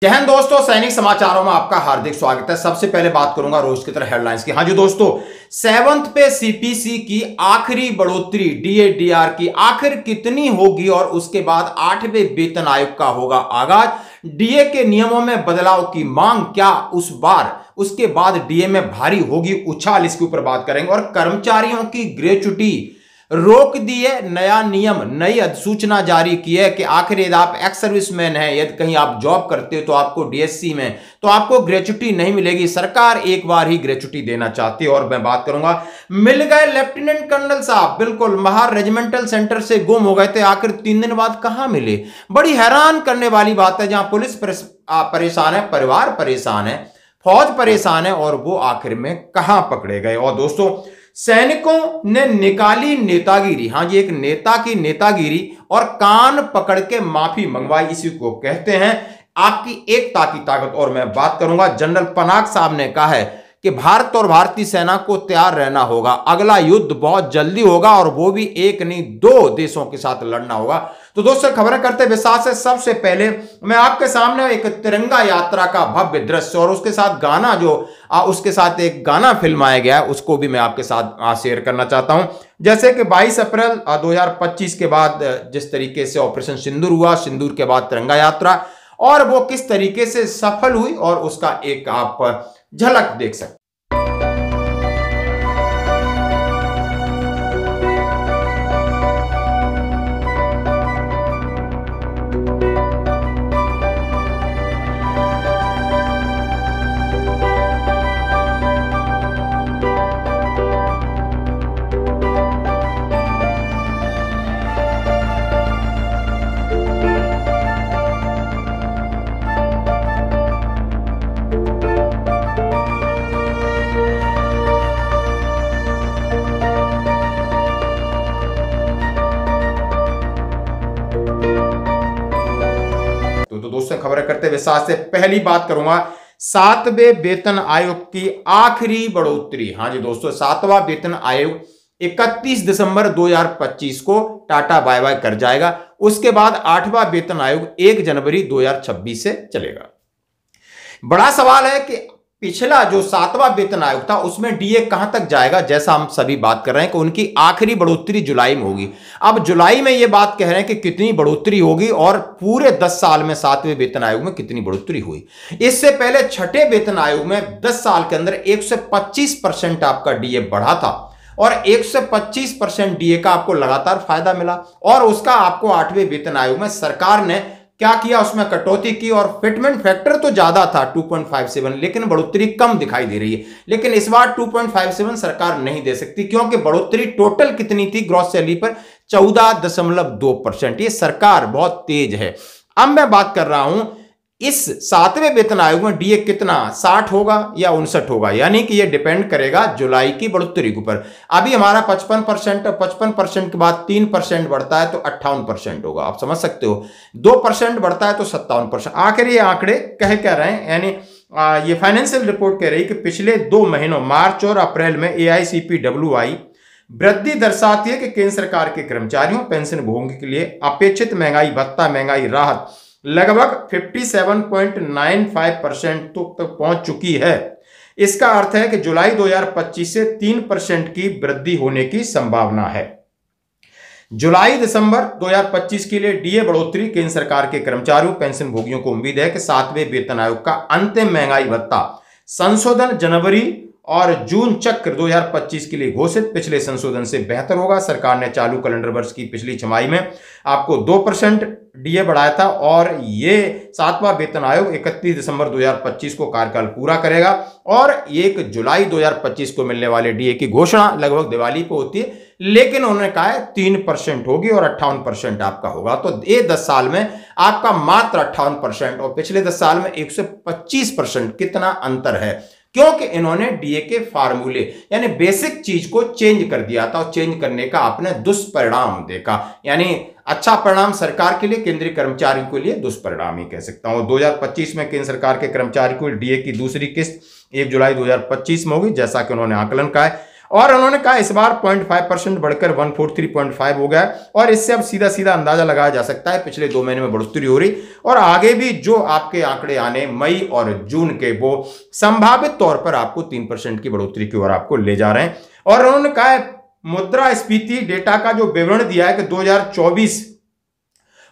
जय हिंद दोस्तों, सैनिक समाचारों में आपका हार्दिक स्वागत है। सबसे पहले बात करूंगा रोज की तरह हेडलाइंस की। हाँ जी दोस्तों, 7th पे सीपीसी की आखिरी बढ़ोतरी डीए-डीआर की आखिर कितनी होगी और उसके बाद 8वें वेतन आयोग का होगा आगाज। डीए के नियमों में बदलाव की मांग, क्या उसके बाद डीए में भारी होगी उछाल, इसके ऊपर बात करेंगे। और कर्मचारियों की ग्रेच्युटी रोक दी है, नया नियम, नई अधिसूचना जारी की है कि आखिर यदि आप एक्स सर्विसमैन हैं, यदि कहीं आप जॉब करते हो तो आपको डीएससी में तो आपको ग्रेच्युटी नहीं मिलेगी। सरकार एक बार ही ग्रेच्युटी देना चाहती है। और मैं बात करूंगा, मिल गए लेफ्टिनेंट कर्नल साहब, बिल्कुल महार रेजिमेंटल सेंटर से गुम हो गए थे, आखिर 3 दिन बाद कहां मिले। बड़ी हैरान करने वाली बात है, जहां पुलिस परेशान है, परिवार परेशान है, फौज परेशान है, और वो आखिर में कहां पकड़े गए। और दोस्तों, सैनिकों ने निकाली नेतागिरी। हाँ जी, एक नेता की नेतागिरी और कान पकड़ के माफी मंगवाई, इसी को कहते हैं आपकी एकता की ताकत। और मैं बात करूंगा, जनरल पनाग साहब ने कहा है कि भारत और भारतीय सेना को तैयार रहना होगा, अगला युद्ध बहुत जल्दी होगा और वो भी एक नहीं 2 देशों के साथ लड़ना होगा। तो दोस्तों, खबरें करते विश्वास से सबसे पहले मैं आपके सामने एक तिरंगा यात्रा का भव्य दृश्य और उसके साथ गाना, जो उसके साथ एक गाना फिल्माया गया है, उसको भी मैं आपके साथ शेयर करना चाहता हूं। जैसे कि 22 अप्रैल 2025 के बाद जिस तरीके से ऑपरेशन सिंदूर हुआ, सिंदूर के बाद तिरंगा यात्रा, और वो किस तरीके से सफल हुई, और उसका एक आप झलक देख सकते। तो दोस्तों, खबरें करते विश्वास से पहली बात करूंगा 7वें वेतन आयोग की आखिरी बढ़ोतरी। हाँ जी दोस्तों, 7वां वेतन आयोग 31 दिसंबर 2025 को टाटा बाय बाय कर जाएगा। उसके बाद 8वां वेतन आयोग 1 जनवरी 2026 से चलेगा। बड़ा सवाल है कि पिछला जो 7वां वेतन आयोग था उसमें डीए कहां तक जाएगा। जैसा हम सभी बात कर रहे हैं कि उनकी आखिरी बढ़ोतरी जुलाई में होगी। अब जुलाई में यह बात कह रहे हैं कि कितनी बढ़ोतरी होगी और पूरे 10 साल में 7वें वेतन आयोग में कितनी बढ़ोतरी हुई। इससे पहले 6ठे वेतन आयोग में 10 साल के अंदर 125% आपका डीए बढ़ा था और 125% डीए का आपको लगातार फायदा मिला। और उसका आपको 8वें वेतन आयोग में सरकार ने क्या किया, उसमें कटौती की और फिटमेंट फैक्टर तो ज्यादा था 2.57, लेकिन बढ़ोतरी कम दिखाई दे रही है। लेकिन इस बार 2.57 सरकार नहीं दे सकती, क्योंकि बढ़ोतरी टोटल कितनी थी ग्रॉस सैलरी पर, 14.2%। ये सरकार बहुत तेज है। अब मैं बात कर रहा हूं इस 7वें वेतन आयोग में डीए कितना, 60 होगा या 59 होगा, यानी कि यह डिपेंड करेगा जुलाई की बढ़ोतरी के ऊपर। अभी हमारा 55%, 55% के बाद 3% बढ़ता है तो 58% होगा। आप समझ सकते हो, 2% बढ़ता है तो 57%। आखिर ये आंकड़े कह रहे हैं, यानी ये फाइनेंशियल रिपोर्ट कह रही है कि पिछले 2 महीनों मार्च और अप्रैल में AICPWI वृद्धि दर्शाती है कि केंद्र सरकार के कर्मचारियों पेंशन भोगी के लिए अपेक्षित महंगाई भत्ता, महंगाई राहत लगभग 57.95% तक पहुंच चुकी है। इसका अर्थ है कि जुलाई 2025 से 3% की वृद्धि होने की संभावना है। जुलाई दिसंबर 2025 के लिए डीए बढ़ोतरी, केंद्र सरकार के कर्मचारियों पेंशन भोगियों को उम्मीद है कि 7वें वेतन आयोग का अंतिम महंगाई भत्ता संशोधन जनवरी और जून चक्र 2025 के लिए घोषित पिछले संशोधन से बेहतर होगा। सरकार ने चालू कैलेंडर वर्ष की पिछली छमाही में आपको 2% डीए बढ़ाया था और ये 7वां वेतन आयोग 31 दिसंबर 2025 को कार्यकाल पूरा करेगा और 1 जुलाई 2025 को मिलने वाले डीए की घोषणा लगभग दिवाली को होती है, लेकिन उन्होंने कहा है 3% होगी और 58% आपका होगा। तो ये 10 साल में आपका मात्र 58% और पिछले 10 साल में 125%, कितना अंतर है, क्योंकि इन्होंने डीए के फार्मूले यानी बेसिक चीज को चेंज कर दिया था और चेंज करने का आपने दुष्परिणाम देखा। यानी अच्छा परिणाम सरकार के लिए, केंद्रीय कर्मचारियों के लिए दुष्परिणाम ही कह सकता हूं। 2025 में केंद्र सरकार के कर्मचारी को डीए की दूसरी किस्त 1 जुलाई 2025 में होगी, जैसा कि उन्होंने आकलन कहा है। और उन्होंने कहा इस बार 0.5% बढ़कर 143.5 हो गया और इससे अब सीधा सीधा अंदाजा लगाया जा सकता है पिछले 2 महीने में बढ़ोतरी हो रही और आगे भी जो आपके आंकड़े आने मई और जून के वो संभावित तौर पर आपको 3% की बढ़ोतरी की ओर आपको ले जा रहे हैं। और उन्होंने कहा मुद्रास्फीति डेटा का जो विवरण दिया है कि 2024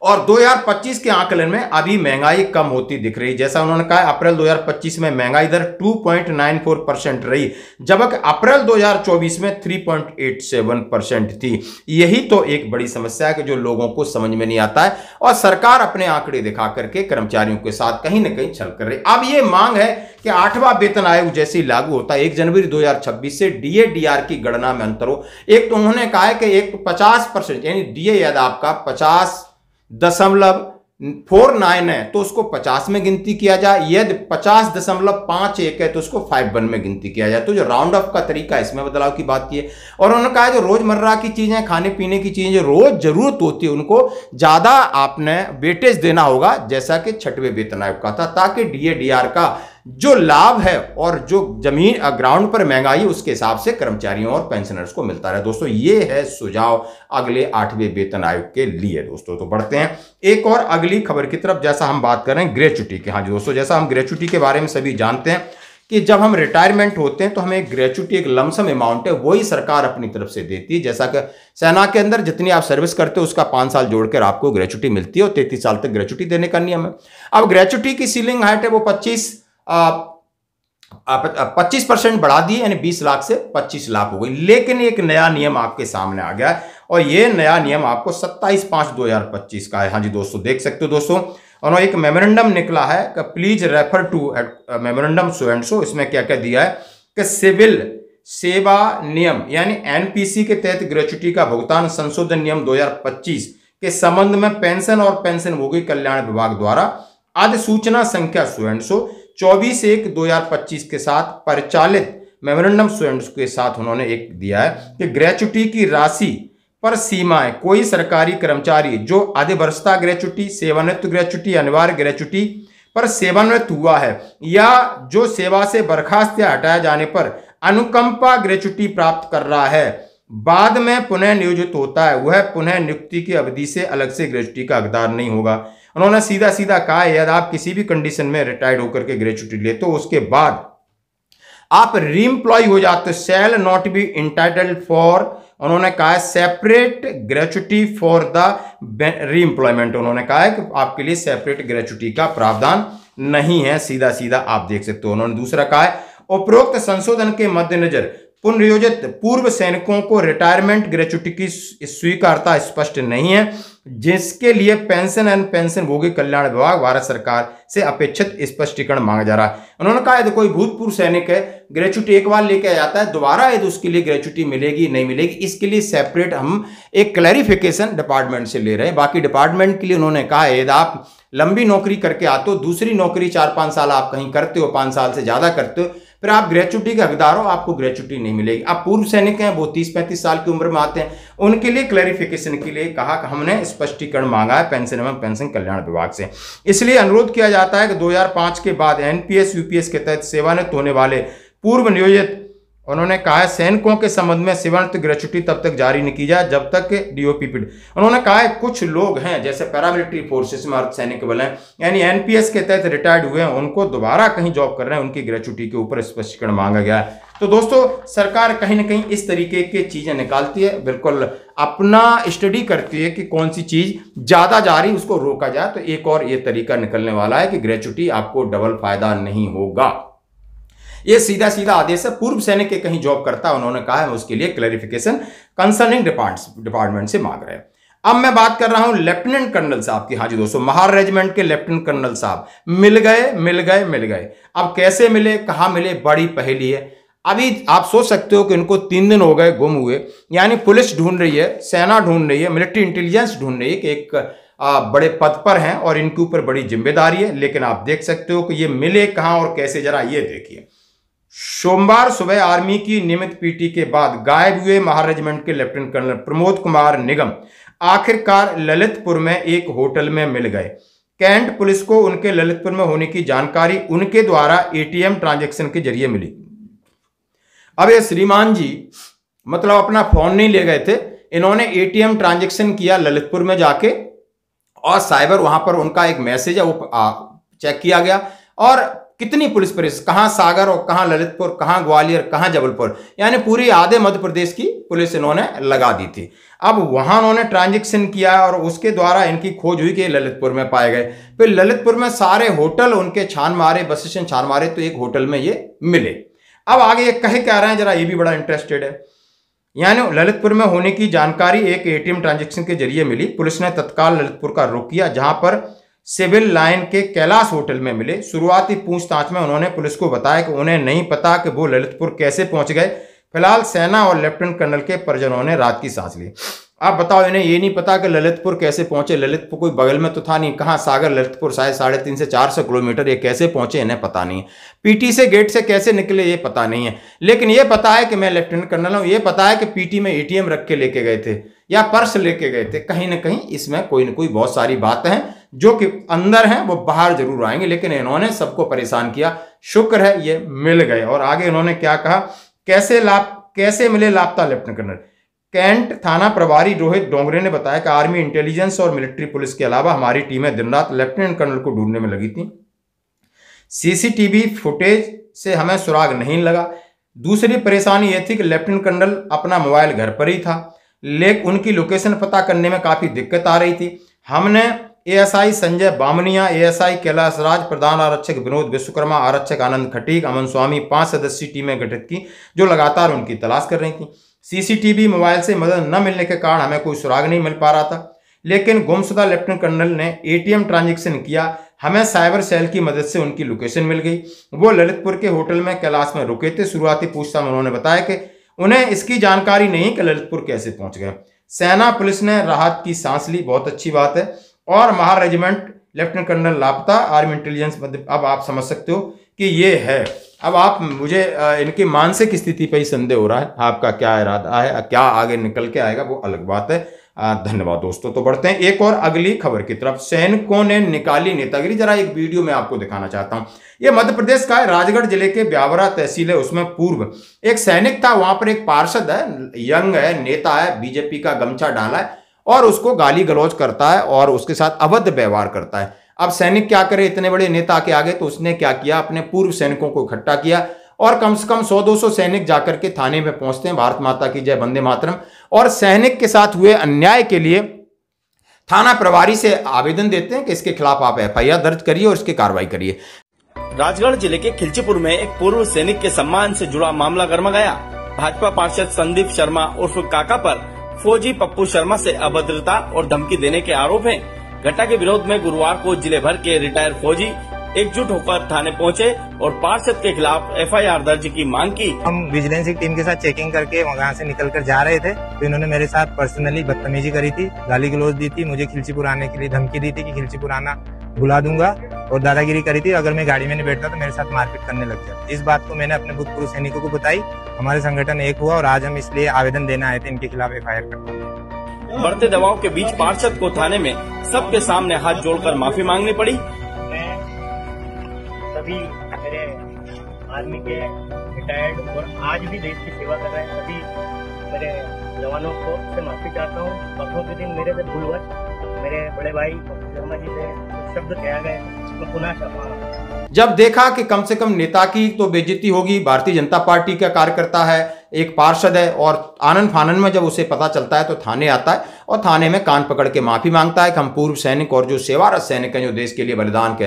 और 2025 के आकलन में अभी महंगाई कम होती दिख रही। जैसा उन्होंने कहा अप्रैल 2025 में महंगाई दर 2.94% रही, जबकि अप्रैल 2024 में 3.87% थी। यही तो एक बड़ी समस्या है कि जो लोगों को समझ में नहीं आता है और सरकार अपने आंकड़े दिखा करके कर्मचारियों के साथ कहीं ना कहीं छल कर रही। अब ये मांग है कि 8वां वेतन आयोग जैसे ही लागू होता है 1 जनवरी 2026 से डीए डीआर की गणना में अंतर हो। एक तो उन्होंने कहा है कि एक 50% यानी डीए यदि आपका 50.49 है तो उसको 50 में गिनती किया जाए, यदि 50.51 है तो उसको 51 में गिनती किया जाए। तो जो राउंड ऑफ का तरीका है इसमें बदलाव की बात की है। और उन्होंने कहा जो रोजमर्रा की चीजें खाने पीने की चीजें जो रोज जरूरत होती है उनको ज्यादा आपने वेटेज देना होगा, जैसा कि 6वें वेतन आयोग का था, ताकि डीए डीआर का जो लाभ है और जो जमीन ग्राउंड पर महंगाई उसके हिसाब से कर्मचारियों और पेंशनर्स को मिलता रहे। दोस्तों ये है सुझाव अगले 8वें वेतन आयोग के लिए। दोस्तों तो बढ़ते हैं एक और अगली खबर की तरफ, जैसा हम बात कर रहे हैं ग्रेच्युटी के। हाँ जी दोस्तों, जैसा हम ग्रेच्युटी के बारे में सभी जानते हैं कि जब हम रिटायरमेंट होते हैं तो हमें ग्रेच्युटी एक लमसम अमाउंट है वही सरकार अपनी तरफ से देती है। जैसा कि सेना के अंदर जितनी आप सर्विस करते हो उसका 5 साल जोड़कर आपको ग्रेच्युटी मिलती है और 33 साल तक ग्रेच्युटी देने का नियम है। अब ग्रेच्युटी की सीलिंग हाइट है वो 25% बढ़ा दी, यानी 20 लाख से 25 लाख हो गई। लेकिन एक नया नियम आपके सामने आ गया है और यह नया नियम आपको 27/5/2025 का है। हाँ जी दोस्तों, देख सकते हो दोस्तों, और एक मेमोरेंडम निकला है कि please refer to memorandum so and so. इसमें क्या क्या दिया है कि सिविल सेवा नियम यानी एनपीसी के तहत ग्रेच्युटी का भुगतान संशोधन नियम 2025 के संबंध में पेंशन और पेंशनभोगी कल्याण विभाग द्वारा अधिसूचना संख्या सो एंड सो 24/1/2025 के साथ परिचालित मेमोरेंडम सो एंड सो के साथ उन्होंने एक दिया है कि ग्रेच्युटी की राशि पर सीमाएं कोई सरकारी कर्मचारी जो अधिवर्षता ग्रेच्युटी, सेवानिवृत्त ग्रेच्युटी, अनिवार्य ग्रेच्युटी पर सेवानिवृत्त हुआ है या जो सेवा से बर्खास्त या हटाए जाने पर अनुकंपा ग्रेच्युटी प्राप्त कर रहा है, बाद में पुनः नियोजित होता है, वह पुनः नियुक्ति की अवधि से अलग से ग्रेच्युटी का हकदार नहीं होगा। उन्होंने सीधा सीधा कहा है यदि आप किसी भी कंडीशन में रिटायर्ड होकर के ग्रेच्युटी लेते हो उसके बाद आप रीएम्प्लॉय हो जाते हो, shall not be entitled for, उन्होंने कहा है separate gratuity for the re-employment. उन्होंने कहा है कि आपके लिए सेपरेट ग्रेच्युटी का प्रावधान नहीं है, सीधा सीधा आप देख सकते हो। उन्होंने दूसरा कहा है उपरोक्त संशोधन के मद्देनजर पुनर्नियोजित पूर्व सैनिकों को रिटायरमेंट ग्रेच्युटी की स्वीकार्यता स्पष्ट नहीं है, जिसके लिए पेंशन एंड पेंशनभोगी कल्याण विभाग भारत सरकार से अपेक्षित स्पष्टीकरण मांगा जा रहा है। उन्होंने कहा यदि कोई भूतपूर्व सैनिक है ग्रेच्युटी एक बार लेके आ जाता है, दोबारा यदि उसके लिए ग्रेच्युटी मिलेगी नहीं मिलेगी, इसके लिए सेपरेट हम एक क्लैरिफिकेशन डिपार्टमेंट से ले रहे हैं। बाकी डिपार्टमेंट के लिए उन्होंने कहा है यदि आप लंबी नौकरी करके आते हो, दूसरी नौकरी 4-5 साल आप कहीं करते हो, 5 साल से ज्यादा करते हो, फिर आप ग्रेच्युटी के हकदार हो, आपको ग्रेच्युटी नहीं मिलेगी। अब पूर्व सैनिक हैं वो 30-35 साल की उम्र में आते हैं, उनके लिए क्लैरिफिकेशन के लिए कहा कि हमने स्पष्टीकरण मांगा है पेंशन एवं पेंशन कल्याण विभाग से। इसलिए अनुरोध किया जाता है कि 2005 के बाद एनपीएस यूपीएस के तहत सेवानिवृत्त होने वाले पूर्व नियोजित, उन्होंने कहा है सैनिकों के संबंध में सेवानिवृत्त ग्रेच्युटी तब तक जारी नहीं की जाए जब तक डीओपीपी। उन्होंने कहा है कुछ लोग हैं जैसे पैरामिलिट्री फोर्सेस में अर्धसैनिक बल हैं यानी एनपीएस के तहत रिटायर्ड हुए हैं, उनको दोबारा कहीं जॉब कर रहे हैं, उनकी ग्रेच्युटी के ऊपर स्पष्टीकरण मांगा गया है। तो दोस्तों सरकार कहीं ना कहीं इस तरीके की चीजें निकालती है, बिल्कुल अपना स्टडी करती है कि कौन सी चीज ज्यादा जा रही उसको रोका जाए। तो एक और ये तरीका निकलने वाला है कि ग्रेच्युटी आपको डबल फायदा नहीं होगा। ये सीधा सीधा आदेश है, पूर्व सैनिक के कहीं जॉब करता है, उन्होंने कहा है उसके लिए क्लैरिफिकेशन कंसर्निंग डिपार्टमेंट से मांग रहे हैं। अब मैं बात कर रहा हूं लेफ्टिनेंट कर्नल साहब की। हाँ जी दोस्तों, महार रेजिमेंट के लेफ्टिनेंट कर्नल साहब मिल गए। अब कैसे मिले, कहां मिले, बड़ी पहेली है। अभी आप सोच सकते हो कि इनको 3 दिन हो गए गुम हुए, यानी पुलिस ढूंढ रही है, सेना ढूंढ रही है, मिलिट्री इंटेलिजेंस ढूंढ रही है कि एक बड़े पद पर हैं और इनके ऊपर बड़ी जिम्मेदारी है। लेकिन आप देख सकते हो कि ये मिले कहां और कैसे, जरा ये देखिए। सोमवार सुबह आर्मी की नियमित पीटी के बाद गायब हुए महार रेजिमेंट के लेफ्टिनेंट कर्नल प्रमोद कुमार निगम आखिरकार ललितपुर में एक होटल में मिल गए। कैंट पुलिस को उनके ललितपुर में होने की जानकारी उनके द्वारा एटीएम ट्रांजैक्शन के जरिए मिली। अब ये श्रीमान जी मतलब अपना फोन नहीं ले गए थे, इन्होंने एटीएम ट्रांजैक्शन किया ललितपुर में जाके, और साइबर वहां पर उनका एक मैसेज है वो चेक किया गया, और कितनी पुलिस प्रदेश, कहां सागर और कहां ललितपुर, कहां ग्वालियर, कहां जबलपुर, यानी पूरी आधे मध्य प्रदेश की पुलिस इन्होंने लगा दी थी। अब वहां उन्होंने ट्रांजैक्शन किया और उसके द्वारा इनकी खोज हुई कि ललितपुर में पाए गए। फिर ललितपुर में सारे होटल उनके छान मारे, बस स्टैंड छान मारे, तो एक होटल में ये मिले। अब आगे ये कहे क्या रहे हैं, जरा ये भी बड़ा इंटरेस्टेड है। यानी ललितपुर में होने की जानकारी एक एटीएम ट्रांजैक्शन के जरिए मिली। पुलिस ने तत्काल ललितपुर का रुख किया, जहां पर सिविल लाइन के कैलाश होटल में मिले। शुरुआती पूछताछ में उन्होंने पुलिस को बताया कि उन्हें नहीं पता कि वो ललितपुर कैसे पहुंच गए। फिलहाल सेना और लेफ्टिनेंट कर्नल के परिजनों ने रात की सांस ली। आप बताओ, इन्हें ये नहीं पता कि ललितपुर कैसे पहुंचे? ललितपुर कोई बगल में तो था नहीं, कहाँ सागर ललितपुर शायद 350 से 400 किलोमीटर, ये कैसे पहुंचे इन्हें पता नहीं है। पीटी से गेट से कैसे निकले ये पता नहीं है, लेकिन ये पता है कि मैं लेफ्टिनेंट कर्नल हूं। ये पता है कि पीटी में एटीएम रख के लेके गए थे या पर्स लेके गए थे। कहीं ना कहीं इसमें कोई ना कोई बहुत सारी बातें हैं जो कि अंदर हैं, वो बाहर जरूर आएंगे, लेकिन इन्होंने सबको परेशान किया। शुक्र है ये मिल गए। और आगे इन्होंने क्या कहा, कैसे मिले लापता लेफ्टिनेंट कर्नल? कैंट थाना प्रभारी रोहित डोंगरे ने बताया कि आर्मी इंटेलिजेंस और मिलिट्री पुलिस के अलावा हमारी टीमें दिन रात लेफ्टिनेंट कर्नल को ढूंढने में लगी थी। सीसीटीवी फुटेज से हमें सुराग नहीं लगा। दूसरी परेशानी यह थी कि लेफ्टिनेंट कर्नल अपना मोबाइल घर पर ही था, लेकिन उनकी लोकेशन पता करने में काफी दिक्कत आ रही थी। हमने एएसआई संजय बामनिया, एएसआई कैलाश राज, प्रधान आरक्षक विनोद विश्वकर्मा, आरक्षक आनंद खटीक, अमन स्वामी 5 सदस्यीय टीमें गठित की जो लगातार उनकी तलाश कर रही थी। सीसीटीवी मोबाइल से मदद न मिलने के कारण हमें कोई सुराग नहीं मिल पा रहा था, लेकिन गुमशुदा लेफ्टिनेंट कर्नल ने एटीएम ट्रांजैक्शन किया। हमें साइबर सेल की मदद से उनकी लोकेशन मिल गई। वो ललितपुर के होटल में कैलाश में रुके थे। शुरुआती पूछताछ में उन्होंने बताया कि उन्हें इसकी जानकारी नहीं कि ललितपुर कैसे पहुंच गए। सेना पुलिस ने राहत की सांस ली, बहुत अच्छी बात है। और महार रेजिमेंट लेफ्टिनेंट कर्नल लापता, आर्मी इंटेलिजेंस। अब आप समझ सकते हो कि ये है। अब आप मुझे इनकी मानसिक स्थिति पर ही संदेह हो रहा है, आपका क्या इरादा है, क्या आगे निकल के आएगा वो अलग बात है। धन्यवाद दोस्तों। तो बढ़ते हैं एक और अगली खबर की तरफ। सैनिकों ने निकाली नेतागिरी। जरा एक वीडियो में आपको दिखाना चाहता हूं। यह मध्य प्रदेश का है, राजगढ़ जिले के ब्यावरा तहसील है। उसमें पूर्व एक सैनिक था, वहां पर एक पार्षद है, यंग है, नेता है, बीजेपी का गमछा डाला है और उसको गाली गलौज करता है और उसके साथ अभद्र व्यवहार करता है। अब सैनिक क्या करे, इतने बड़े नेता के आगे, तो उसने क्या किया, अपने पूर्व सैनिकों को इकट्ठा किया और कम से कम 100-200 सैनिक जाकर के थाने में पहुंचते हैं, भारत माता की जय, वंदे मातरम, और सैनिक के साथ हुए अन्याय के लिए थाना प्रभारी से आवेदन देते हैं कि इसके खिलाफ आप एफआईआर दर्ज करिए और इसकी कार्रवाई करिए। राजगढ़ जिले के खिलचीपुर में एक पूर्व सैनिक के सम्मान से जुड़ा मामला गर्मा गया। भाजपा पार्षद संदीप शर्मा उर्फ काका पर फौजी पप्पू शर्मा से अभद्रता और धमकी देने के आरोप हैं। घटना के विरोध में गुरुवार को जिले भर के रिटायर्ड फौजी एकजुट होकर थाने पहुंचे और पार्षद के खिलाफ एफआईआर दर्ज की मांग की। हम विजिलेंस की टीम के साथ चेकिंग करके वहां से निकलकर जा रहे थे, तो इन्होंने मेरे साथ पर्सनली बदतमीजी करी थी, गाली गलौज दी थी, मुझे खिलचीपुर आने के लिए धमकी दी थी कि खिलचीपुर आना बुला दूंगा, और दादागिरी करी थी, अगर मैं गाड़ी में नहीं बैठता तो मेरे साथ मारपीट करने लग गया। इस बात को मैंने अपने भूतपूर्व सैनिकों को बताई। हमारे संगठन एक हुआ और आज हम इसलिए आवेदन देना आए थे इनके खिलाफ एफआईआर करने। बढ़ते दबाव के बीच पार्षद को थाने में सबके सामने हाथ जोड़कर माफी मांगनी पड़ी। सभी मेरे आर्मी के रिटायर्ड और आज भी देश की सेवा कर रहे हैं सभी मेरे जवानों को से माफी चाहता हूँ। परसों के दिन मेरे से भूलवश मेरे बड़े भाई शर्मा जी से शब्द कहा गए, मैं पुनः क्षमा। जब देखा कि कम से कम नेता की तो बेइज्जती होगी, भारतीय जनता पार्टी का कार्यकर्ता है, एक पार्षद है, और आनंद फानन में जब उसे पता चलता है तो थाने आता है और थाने में कान पकड़ के माफी मांगता है कि हम पूर्व सैनिक और जो सेवारत सैनिक हैं जो देश के लिए बलिदान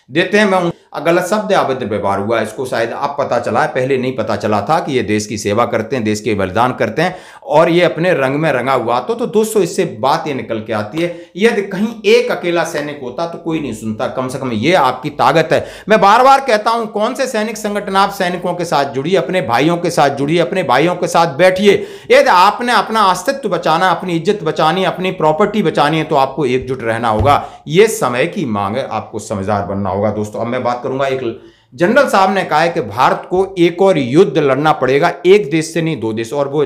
देते हैं, मैं गलत शब्द अभद्र व्यवहार हुआ। इसको शायद अब पता चला है, पहले नहीं पता चला था कि ये देश की सेवा करते हैं, देश के बलिदान करते हैं और ये अपने रंग में रंगा हुआ। तो दोस्तों इससे बात ये निकल के आती है, यदि कहीं एक अकेला सैनिक होता तो कोई नहीं सुनता, कम से कम ये आपकी ताकत है। मैं बार बार कहता हूं, कौन से सैनिक संगठन, आप सैनिकों के साथ जुड़िए, अपने भाइयों के साथ जुड़िए, अपने भाइयों के साथ बैठिए। यदि आपने अपना अस्तित्व बचाना, अपनी इज्जत बचानी, अपनी प्रॉपर्टी बचानी है तो आपको एकजुट रहना होगा। यह समय की मांग है, आपको समझदार बनना होगा। दोस्तों अब मैं बात करूंगा, एक जनरल साहब ने कहा है कि भारत को एक और युद्ध लड़ना पड़ेगा, एक देश से नहीं 2 देश, और वो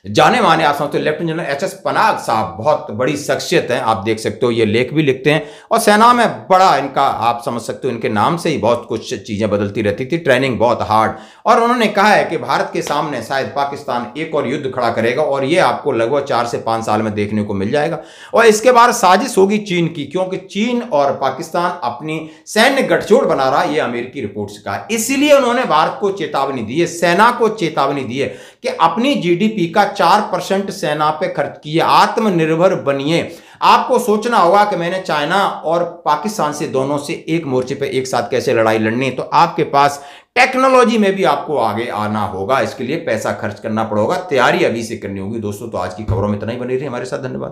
जाने माने आप समझते हो lieutenant general H S Panag साहब बहुत बड़ी शख्सियत हैं, आप देख सकते हो ये लेख भी लिखते हैं और सेना में बड़ा इनका आप समझ सकते हो इनके नाम से ही बहुत कुछ चीजें बदलती रहती थी, ट्रेनिंग बहुत हार्ड। और उन्होंने कहा है कि भारत के सामने शायद पाकिस्तान एक और युद्ध खड़ा करेगा और ये आपको लगभग 4 से 5 साल में देखने को मिल जाएगा। और इसके बाद साजिश होगी चीन की, क्योंकि चीन और पाकिस्तान अपनी सैन्य गठजोड़ बना रहा है, ये अमेरिकी रिपोर्ट से कहा। इसीलिए उन्होंने भारत को चेतावनी दी है, सेना को चेतावनी दी है कि अपनी जीडीपी का 4% सेना पे खर्च किए, आत्मनिर्भर बनिए। आपको सोचना होगा कि मैंने चाइना और पाकिस्तान से दोनों से एक मोर्चे पे एक साथ कैसे लड़ाई लड़नी है, तो आपके पास टेक्नोलॉजी में भी आपको आगे आना होगा, इसके लिए पैसा खर्च करना पड़ेगा, तैयारी अभी से करनी होगी। दोस्तों तो आज की खबरों में इतना ही, बनी रही हमारे साथ, धन्यवाद।